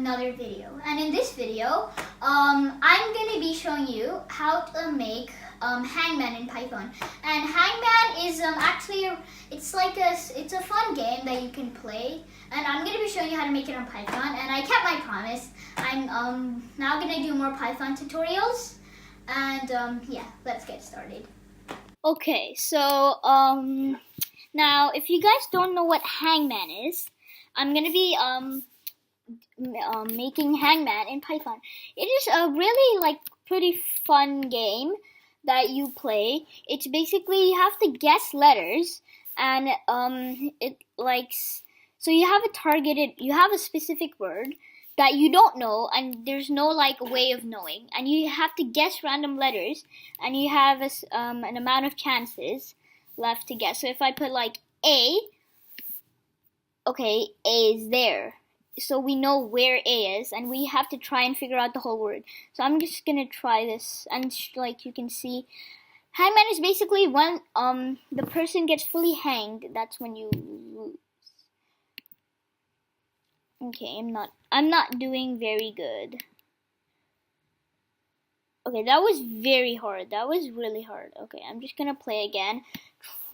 another video. And in this video, I'm gonna be showing you how to make Hangman in Python. And Hangman is actually it's a fun game that you can play. And I'm gonna be showing you how to make it on Python. And I kept my promise. I'm now gonna do more Python tutorials. And yeah, let's get started. Okay, so now if you guys don't know what Hangman is, I'm gonna be making Hangman in Python. It is a really pretty fun game that you play. It's basically you have to guess letters, and so you have a specific word that you don't know, and there's no way of knowing, and you have to guess random letters, and you have an amount of chances left to guess. So if I put A, okay, A is there. So we know where A is, and we have to try and figure out the whole word. So I'm just gonna try this, and you can see, Hangman is basically when the person gets fully hanged. That's when you lose. Okay, I'm not doing very good. Okay, that was very hard. That was really hard. Okay, I'm just gonna play again.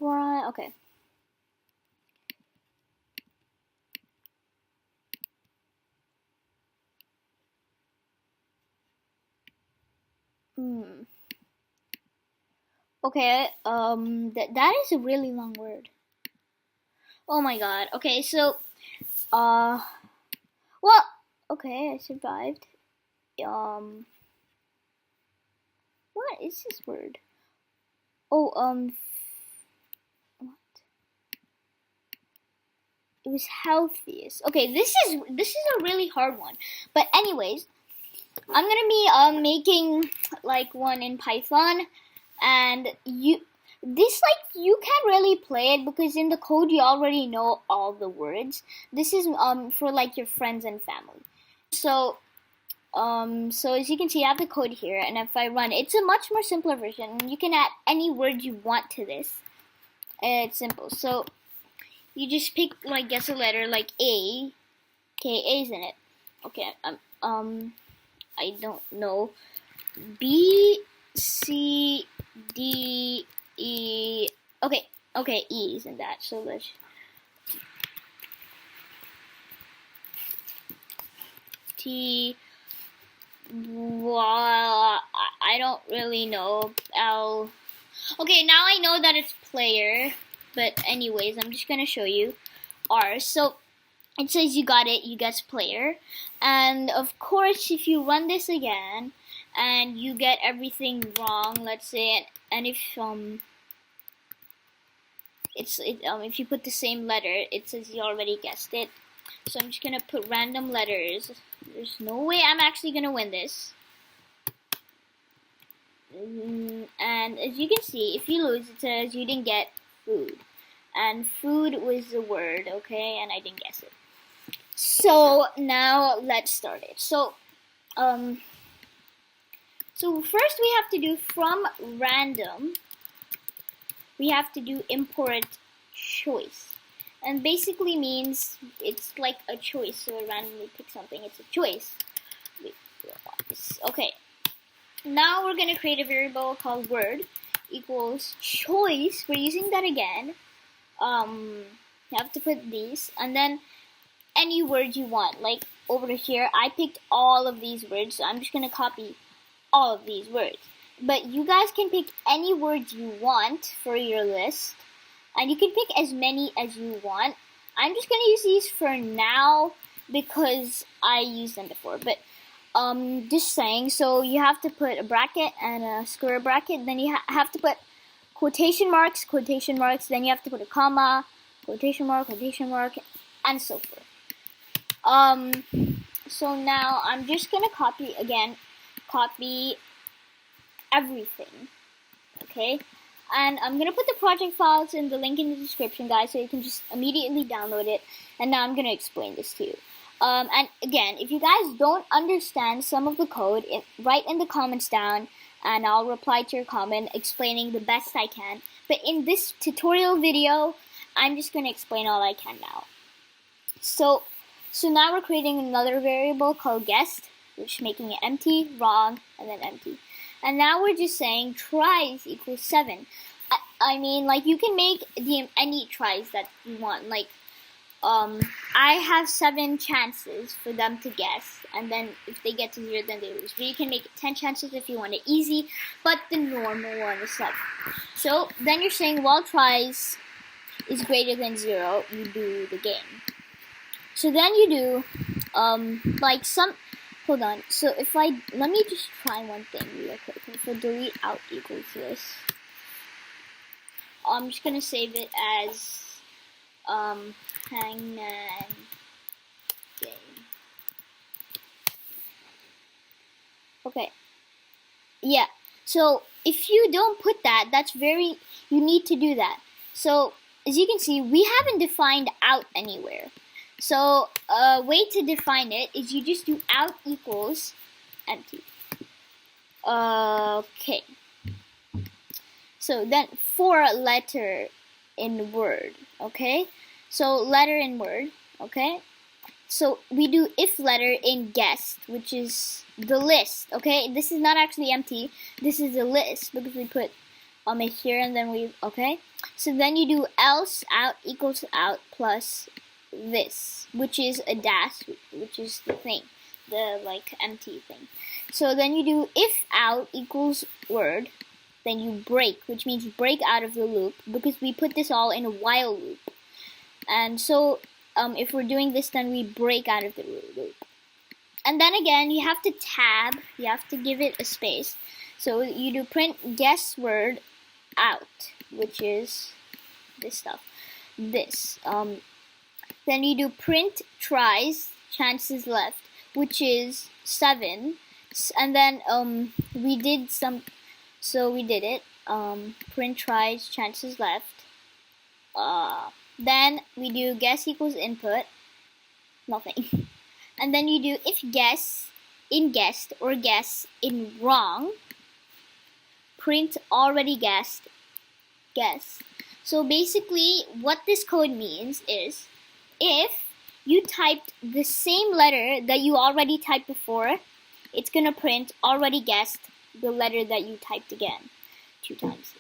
Okay. Okay, that is a really long word. Oh my god. Okay, so, well, okay, I survived. What is this word? Oh, what? It was healthiest. Okay, this is a really hard one. But anyways, I'm gonna be making one in Python, and you can't really play it because in the code you already know all the words. This is for your friends and family. So as you can see, I have the code here, and if I run, it's a much more simpler version. You can add any word you want to this. It's simple. So you just pick guess a letter like A. Okay, A's in it. Okay, I don't know. B, C, D, E. Okay, E is in that. So let's. T. Well, I don't really know. L. Okay, now I know that it's player. But anyways, I'm just gonna show you. R. So it says you got it, you guess player. And of course, if you run this again and you get everything wrong, let's say, and if if you put the same letter, it says you already guessed it. So I'm just gonna put random letters. There's no way I'm actually gonna win this. And as you can see, if you lose, it says you didn't get food. And food was the word, okay, and I didn't guess it. So now let's start it. So first we have to do from random. We have to do import choice, and basically means it's like a choice. So I randomly pick something. It's a choice. Okay. Now we're gonna create a variable called word equals choice. We're using that again. You have to put these, and then any word you want. Like over here, I picked all of these words, so I'm just gonna copy all of these words. But you guys can pick any words you want for your list, and you can pick as many as you want. I'm just gonna use these for now because I used them before. But just saying. So you have to put a bracket and a square bracket. Then you have to put quotation marks. Then you have to put a comma, quotation mark, and so forth. So now I'm just gonna copy everything, okay? And I'm gonna put the project files in the link in the description, guys, so you can just immediately download it. And now I'm gonna explain this to you. And again, if you guys don't understand some of the code, write in the comments down, and I'll reply to your comment explaining the best I can. But in this tutorial video, I'm just gonna explain all I can now. So So now we're creating another variable called guessed, which is making it empty, wrong, and then empty. And now we're just saying tries equals 7. I mean, like, you can make any tries that you want. Like, I have 7 chances for them to guess, and then if they get to 0, then they lose. But you can make it 10 chances if you want it easy, but the normal one is 7. So then you're saying while tries is greater than 0, you do the game. So then you do, hold on. So let me just try one thing real quick. So delete out equals this. I'm just gonna save it as, Hangman game. Okay. Yeah. So if you don't put that, you need to do that. So as you can see, we haven't defined out anywhere. So a way to define it is you just do out equals empty. Okay. So then for letter in word, okay? So letter in word, okay? So we do if letter in guessed, which is the list, okay? This is not actually empty. This is a list because we put it here and then okay? So then you do else out equals out plus this, which is a dash, which is the thing, the empty thing. So then you do if out equals word, then you break, which means you break out of the loop because we put this all in a while loop. And so if we're doing this, then we break out of the loop. And then again, you have to tab, you have to give it a space. So you do print guess word out, which is this stuff. This. Then you do print tries, chances left, which is 7. And then we did it. Print tries, chances left. Then we do guess equals input, nothing. And then you do if guess in guessed or guess in wrong, print already guessed, guess. So basically what this code means is if you typed the same letter that you already typed before, it's gonna print already guessed the letter that you typed again 2 times.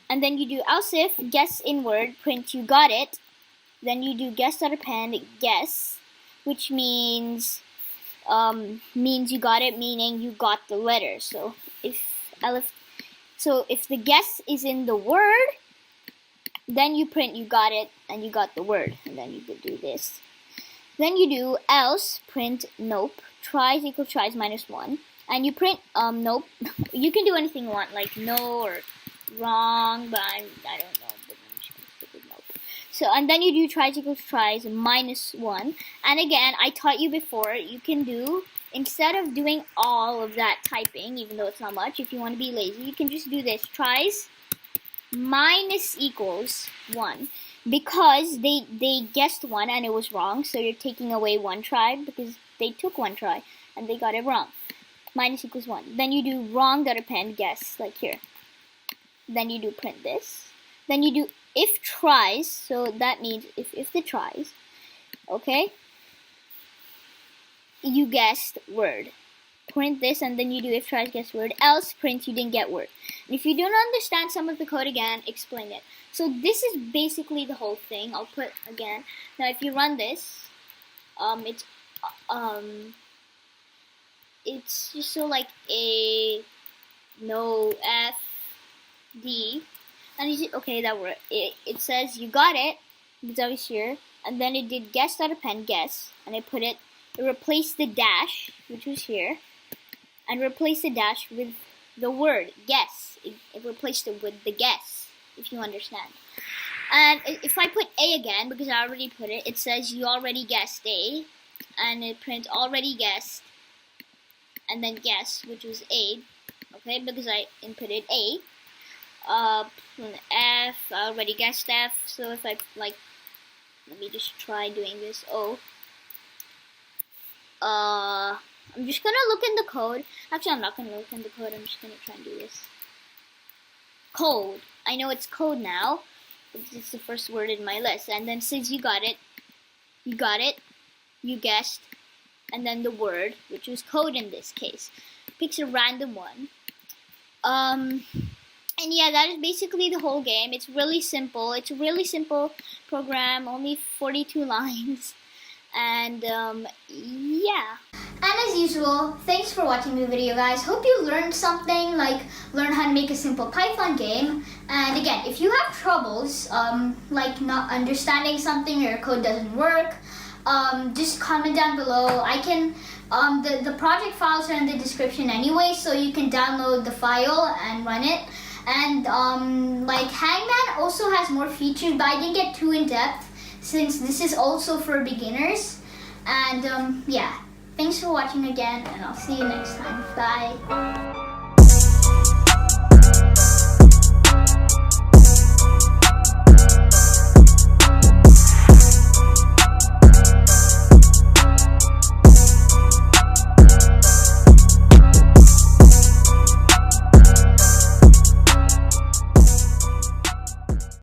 And then you do else if guess in word, print you got it. Then you do guess.append guess, which means you got it, meaning you got the letter. So if the guess is in the word, then you print you got it and you got the word, and then you could do this. Then you do else print nope, tries equals tries minus 1, and you print nope. You can do anything you want, like no or wrong, but I don't know. But I'm just gonna stick with nope. So and then you do tries equals tries minus 1, and again I taught you before you can do, instead of doing all of that typing, even though it's not much, if you want to be lazy, you can just do this tries minus equals 1, because they guessed 1 and it was wrong, so you're taking away 1 try because they took 1 try and they got it wrong. Minus equals 1. Then you do wrong.append guess, like here. Then you do print this. Then you do if tries, so that means if the tries, okay, you guessed word. Print this, and then you do if tries guess word, else print you didn't get word. And if you don't understand some of the code again, explain it. So this is basically the whole thing. I'll put again. Now if you run this, it's just so like a no F D, and you see, okay, that worked. It says you got it, it's always here, and then it did guess.append guess, and it replaced the dash, which was here, and replaced the dash with the word guess. It replaced it with the guess, if you understand. And if I put A again, because I already put it, it says you already guessed A, and it prints already guessed, and then guess, which was A, okay, because I inputted A. F, I already guessed F, so if I, let me just try doing this, O. I'm just gonna look in the code. Actually, I'm not gonna look in the code, I'm just gonna try and do this. Code. I know it's code now. It's the first word in my list. And then since you got it, you guessed, and then the word, which was code in this case. Picks a random one. And yeah, that is basically the whole game. It's really simple. It's a really simple program, only 42 lines. And yeah. And as usual, thanks for watching the video, guys. Hope you learned something, like learn how to make a simple Python game. And again, if you have troubles, like not understanding something or your code doesn't work, just comment down below. I can, the project files are in the description anyway, so you can download the file and run it. And like Hangman also has more features, but I didn't get too in depth since this is also for beginners. And yeah, thanks for watching again, and I'll see you next time. Bye.